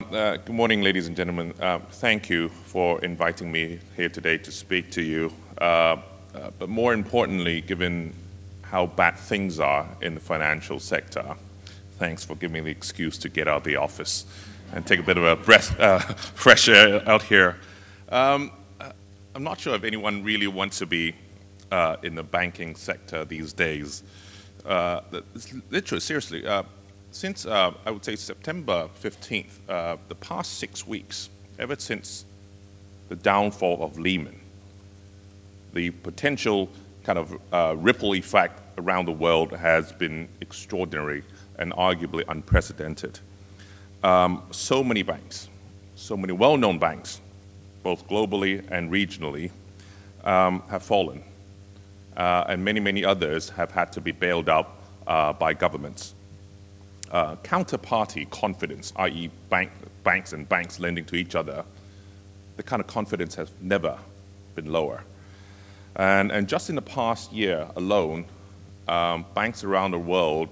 Good morning, ladies and gentlemen. Thank you for inviting me here today to speak to you. But more importantly, given how bad things are in the financial sector, thanks for giving me the excuse to get out of the office and take a bit of a fresh air out here. I'm not sure if anyone really wants to be in the banking sector these days. Literally, seriously, since I would say September 15th, the past 6 weeks, ever since the downfall of Lehman, the potential kind of ripple effect around the world has been extraordinary and arguably unprecedented. So many banks, so many well-known banks, both globally and regionally, have fallen. And many, many others have had to be bailed out by governments. Counterparty confidence, i.e. banks and banks lending to each other, the kind of confidence has never been lower. And just in the past year alone, banks around the world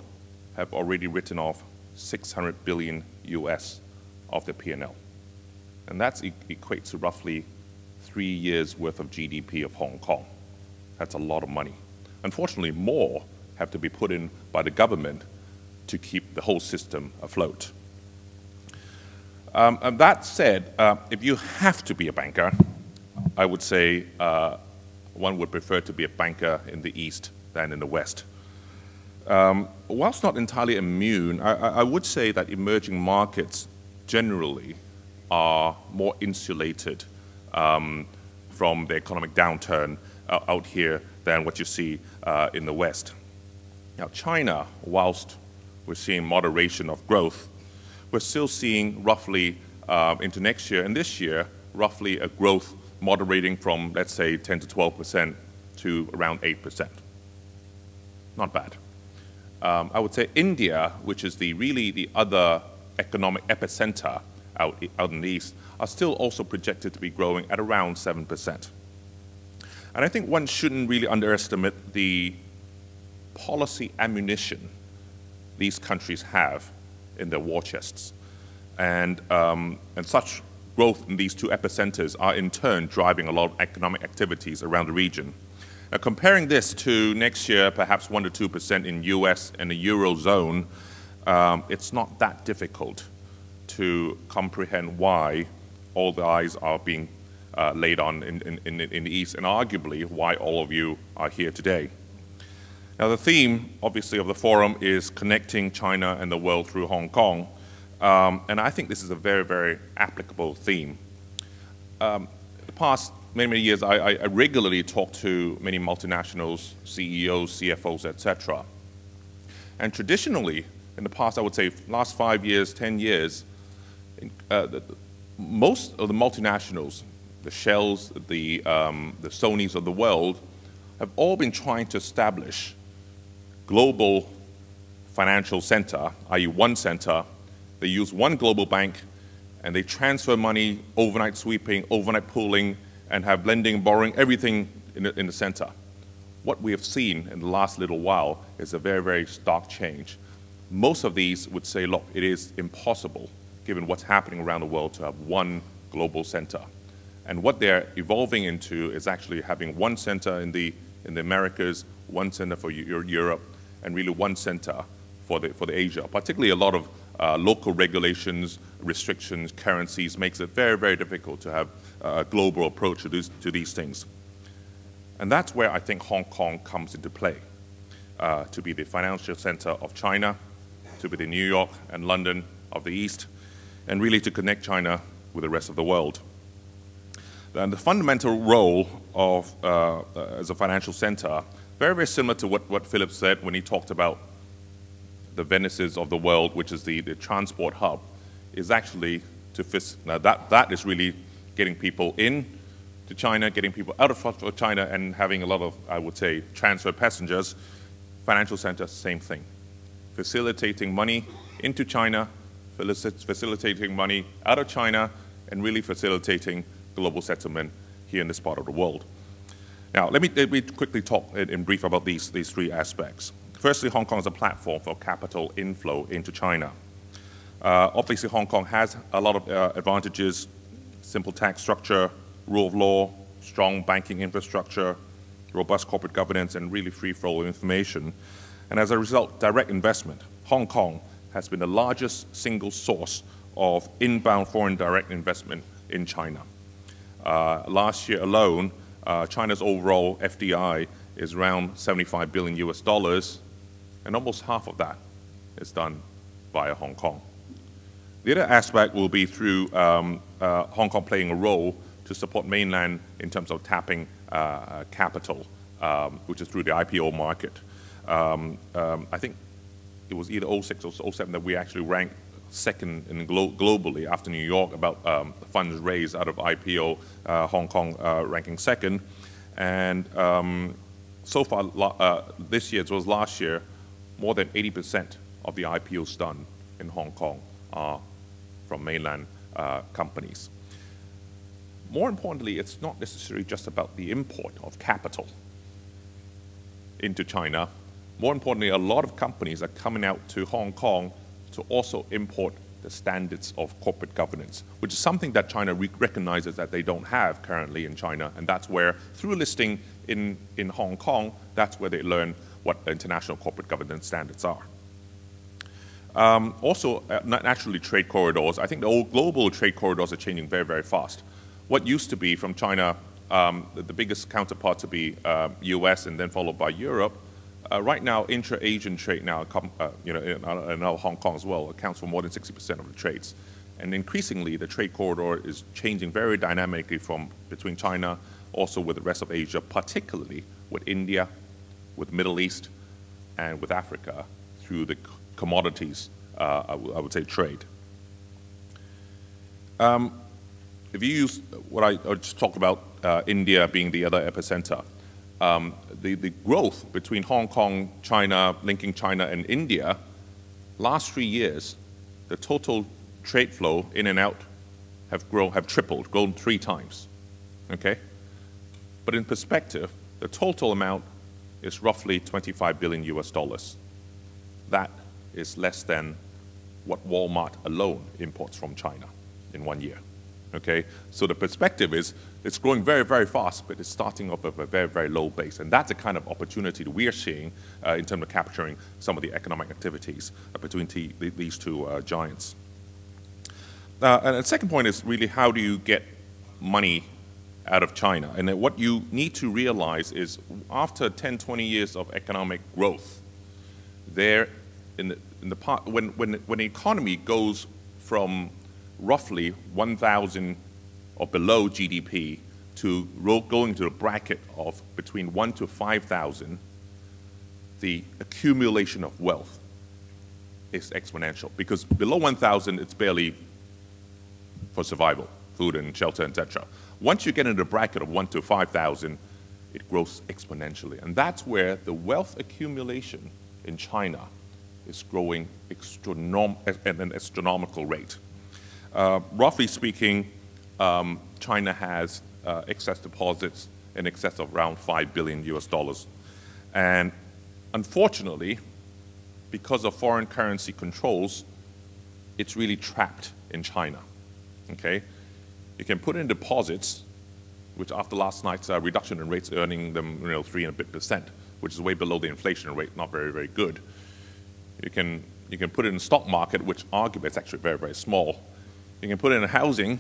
have already written off 600 billion US of their P&L. And that equates to roughly 3 years worth of GDP of Hong Kong. That's a lot of money. Unfortunately, more have to be put in by the government to keep the whole system afloat. And that said, if you have to be a banker, I would say one would prefer to be a banker in the East than in the West. Whilst not entirely immune, I would say that emerging markets generally are more insulated from the economic downturn out here than what you see in the West. Now, China, whilst we're seeing moderation of growth, we're still seeing roughly into next year and this year, roughly a growth moderating from, let's say, 10 to 12% to around 8%. Not bad. I would say India, which is really the other economic epicenter out in the East, are still also projected to be growing at around 7%. And I think one shouldn't really underestimate the policy ammunition these countries have in their war chests. And such growth in these two epicenters are in turn driving a lot of economic activities around the region. Now, comparing this to next year, perhaps 1 to 2% in US and the Eurozone, it's not that difficult to comprehend why all the eyes are being laid on in the East, and arguably why all of you are here today. Now, the theme, obviously, of the forum is connecting China and the world through Hong Kong, and I think this is a very, very applicable theme. The past many years, I regularly talk to many multinationals, CEOs, CFOs, etc. And traditionally, in the past, I would say, last 5 years, 10 years, most of the multinationals, the Shells, the Sonys of the world, have all been trying to establish global financial center, i.e. one center. They use one global bank, and they transfer money, overnight sweeping, overnight pooling, and have lending, borrowing, everything in the center. What we have seen in the last little while is a very, very stark change. Most of these would say, look, it is impossible, given what's happening around the world, to have one global center. And what they're evolving into is actually having one center in the Americas, one center for Europe, and really one center for the Asia. Particularly a lot of local regulations, restrictions, currencies makes it very, very difficult to have a global approach to these things. And that's where I think Hong Kong comes into play, to be the financial center of China, to be the New York and London of the East, and really to connect China with the rest of the world. And the fundamental role of as a financial center, very, very similar to what Philip said when he talked about the Venices of the world, which is the transport hub, is actually to now that is really getting people in to China, getting people out of China, and having a lot of, I would say, transfer passengers. Financial center, same thing. Facilitating money into China, facilitating money out of China, and really facilitating global settlement here in this part of the world. Now, let me quickly talk in brief about these three aspects. Firstly, Hong Kong is a platform for capital inflow into China. Obviously, Hong Kong has a lot of advantages: simple tax structure, rule of law, strong banking infrastructure, robust corporate governance, and really free flow of information. And as a result, direct investment. Hong Kong has been the largest single source of inbound foreign direct investment in China. Last year alone, China's overall FDI is around 75 billion US dollars, and almost half of that is done via Hong Kong. The other aspect will be through Hong Kong playing a role to support mainland in terms of tapping capital, which is through the IPO market. I think it was either 06 or 07 that we actually ranked second globally after New York about funds raised out of IPO, Hong Kong ranking second. And so far this year, as well as last year, more than 80% of the IPOs done in Hong Kong are from mainland companies. More importantly, it's not necessarily just about the import of capital into China. More importantly, a lot of companies are coming out to Hong Kong to also import the standards of corporate governance, which is something that China recognizes that they don't have currently in China, and that's where, through listing in Hong Kong, that's where they learn what the international corporate governance standards are. Also, naturally, trade corridors. I think the old global trade corridors are changing very, very fast. What used to be from China, the biggest counterpart to be US and then followed by Europe, right now, intra-Asian trade now, and now Hong Kong as well, accounts for more than 60% of the trades. And increasingly, the trade corridor is changing very dynamically from between China, also with the rest of Asia, particularly with India, with Middle East, and with Africa through the commodities, I would say, trade. If you use what I just talked about, India being the other epicenter, the growth between Hong Kong, China, linking China and India, last 3 years, the total trade flow in and out have tripled, grown 3 times, okay? But in perspective, the total amount is roughly 25 billion US dollars. That is less than what Walmart alone imports from China in 1 year. Okay, so the perspective is it's growing very, very fast, but it's starting off of a very, very low base. And that's the kind of opportunity that we are seeing in terms of capturing some of the economic activities between these two giants. And the second point is really how do you get money out of China? And what you need to realize is after 10, 20 years of economic growth, when the economy goes from roughly 1,000 or below GDP to going to a bracket of between 1 to 5,000, the accumulation of wealth is exponential. Because below 1,000, it's barely for survival, food and shelter, etc. Once you get into the bracket of 1 to 5,000, it grows exponentially. And that's where the wealth accumulation in China is growing at an astronomical rate. Roughly speaking, China has excess deposits in excess of around 5 billion US dollars. And unfortunately, because of foreign currency controls, it's really trapped in China, okay? You can put in deposits, which after last night's reduction in rates, earning them 3 and a bit%, which is way below the inflation rate, not very, very good. You can put it in the stock market, which arguably is actually very, very small. You can put it in housing,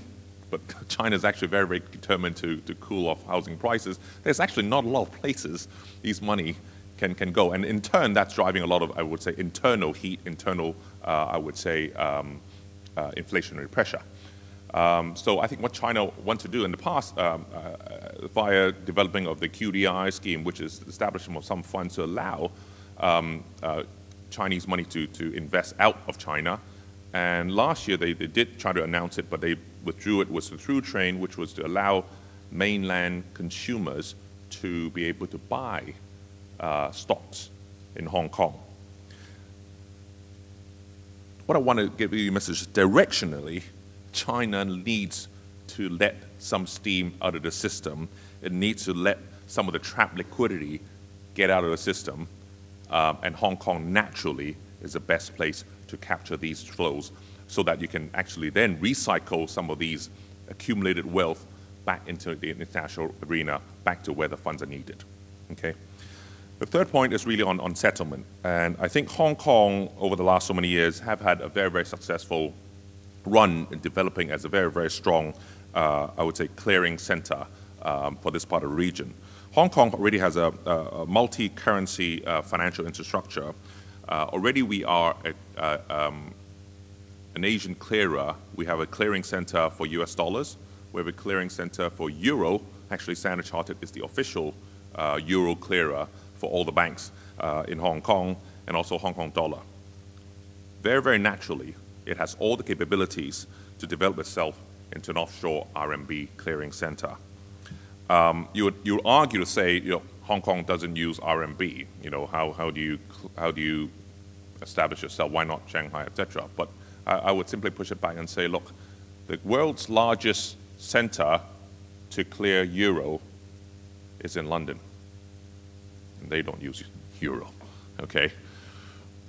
but China is actually very, very determined to cool off housing prices. There's actually not a lot of places these money can go. And in turn, that's driving a lot of, I would say, internal heat, I would say, inflationary pressure. So I think what China wants to do in the past, via developing of the QDI scheme, which is the establishment of some funds to allow Chinese money to invest out of China. And last year, they did try to announce it, but they withdrew it, was the through train, which was to allow mainland consumers to be able to buy stocks in Hong Kong. What I want to give you a message is directionally, China needs to let some steam out of the system. It needs to let some of the trapped liquidity get out of the system. And Hong Kong naturally is the best place to capture these flows. so that you can actually then recycle some of these accumulated wealth back into the international arena, back to where the funds are needed. Okay? The third point is really on settlement. And I think Hong Kong, over the last so many years, have had a very, very successful run in developing as a very, very strong, I would say, clearing center for this part of the region. Hong Kong already has a multi-currency financial infrastructure. Already we are an Asian clearer. We have a clearing center for US dollars. We have a clearing center for euro. Actually, Standard Chartered is the official euro clearer for all the banks in Hong Kong, and also Hong Kong dollar. Very, very naturally, it has all the capabilities to develop itself into an offshore RMB clearing center. You would argue to say, Hong Kong doesn't use RMB. How do you establish yourself? Why not Shanghai, etc.? But I would simply push it back and say, look, the world's largest center to clear euro is in London. And they don't use euro, okay?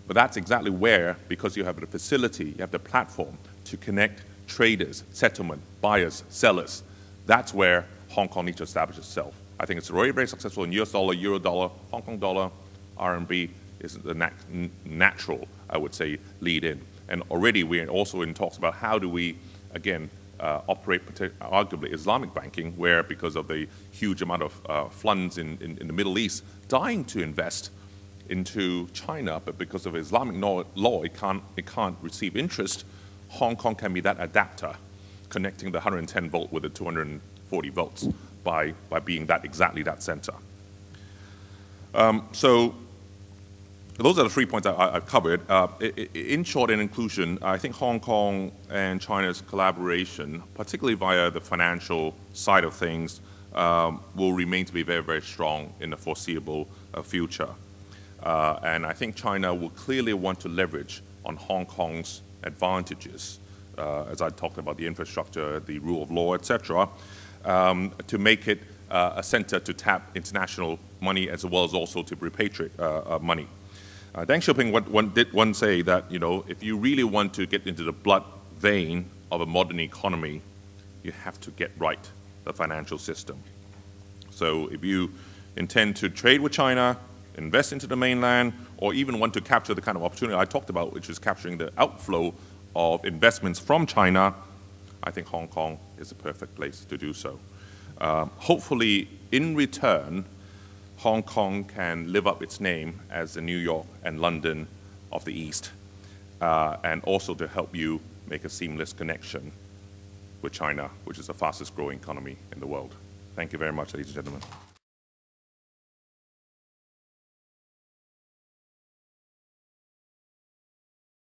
But that's exactly where, because you have the facility, you have the platform to connect traders, settlement, buyers, sellers, that's where Hong Kong needs to establish itself. I think it's already very successful in US dollar, euro dollar, Hong Kong dollar, RMB is the natural, I would say, lead in. And already we're also in talks about how do we, again, operate arguably Islamic banking, where because of the huge amount of funds in the Middle East dying to invest into China, but because of Islamic law, it can't receive interest. Hong Kong can be that adapter, connecting the 110 volt with the 240 volts by being exactly that center. So those are the 3 points I've covered. In short, in inclusion, I think Hong Kong and China's collaboration, particularly via the financial side of things, will remain to be very, very strong in the foreseeable future. And I think China will clearly want to leverage on Hong Kong's advantages, as I talked about the infrastructure, the rule of law, etc., to make it a center to tap international money as well as also to repatriate money. Deng Xiaoping did once say that, if you really want to get into the blood vein of a modern economy, you have to get right the financial system. So if you intend to trade with China, invest into the mainland, or even want to capture the kind of opportunity I talked about, which is capturing the outflow of investments from China, I think Hong Kong is the perfect place to do so. Hopefully, in return, Hong Kong can live up its name as the New York and London of the East, and also to help you make a seamless connection with China, which is the fastest growing economy in the world. Thank you very much, ladies and gentlemen.